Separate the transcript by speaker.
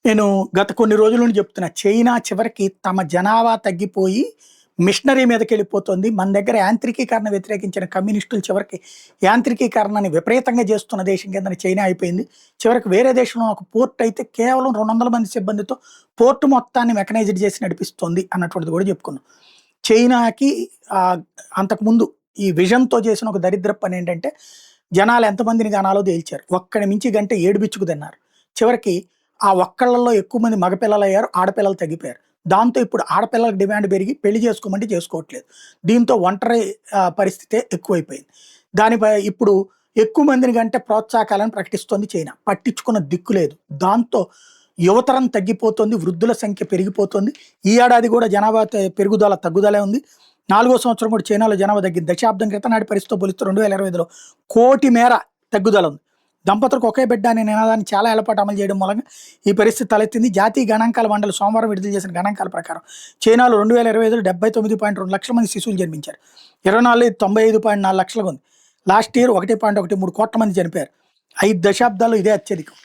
Speaker 1: నేను గత కొన్ని రోజుల నుండి చెప్తున్నా. చైనా చివరికి తమ జనాభా తగ్గిపోయి మిషనరీ మీదకెళ్ళిపోతుంది. మన దగ్గర యాంత్రికీకరణ వ్యతిరేకించిన కమ్యూనిస్టులు చివరికి యాంత్రికీకరణని విపరీతంగా చేస్తున్న దేశం కిందన చైనా అయిపోయింది. చివరికి వేరే దేశంలో ఒక పోర్ట్ అయితే కేవలం 200 మంది సిబ్బందితో పోర్ట్ మొత్తాన్ని మెకనైజ్డ్ చేసి నడిపిస్తుంది అన్నటువంటిది కూడా చెప్పుకున్నాం. చైనాకి అంతకుముందు ఈ విజన్‌తో చేసిన ఒక దరిద్రపు పనేంటంటే జనాలు ఎంతమందిని కనాలో తేల్చారు. ఒక్కడిని మించి గంటే ఏడుబిచ్చుకు తిన్నారు. చివరికి ఆ ఒక్కళ్ళలో ఎక్కువ మంది మగపిల్లలయ్యారు. ఆడపిల్లలు తగ్గిపోయారు. దాంతో ఇప్పుడు ఆడపిల్లలకు డిమాండ్ పెరిగి పెళ్లి చేసుకోమంటే చేసుకోవట్లేదు. దీంతో ఒంటరి పరిస్థితే ఎక్కువైపోయింది. దానిపై ఇప్పుడు ఎక్కువ మందిని కంటే ప్రోత్సాహకాలను ప్రకటిస్తోంది చైనా. పట్టించుకున్న దిక్కు లేదు. దాంతో యువతరం తగ్గిపోతుంది. వృద్ధుల సంఖ్య పెరిగిపోతుంది. ఈ ఏడాది కూడా జనాభా పెరుగుదల తగ్గుదలే ఉంది. 4వ సంవత్సరం కూడా చైనాలో జనాభా తగ్గింది. దశాబ్దం క్రితం నాటి పరిస్థితితో పోలిస్తే 2025లో కోటి మేర తగ్గుదల ఉంది. దంపతులకు ఒకే బిడ్డ అనే నినాదాన్ని చాలా ఏళ్లపాటు అమలు చేయడం మూలంగా ఈ పరిస్థితి తలెత్తింది. జాతీయ గణాంకాల మండలి సోమవారం విడుదల చేసిన గణాంకాల ప్రకారం చైనాలో 2025లో 79.2 లక్షల మంది శిశువులు జన్మించారు. 24 95.4 లక్షలుగా ఉంది. లాస్ట్ ఇయర్ 1.13 కోట్ల మంది చనిపోయారు. 5 దశాబ్దాల్లో ఇదే అత్యధికం.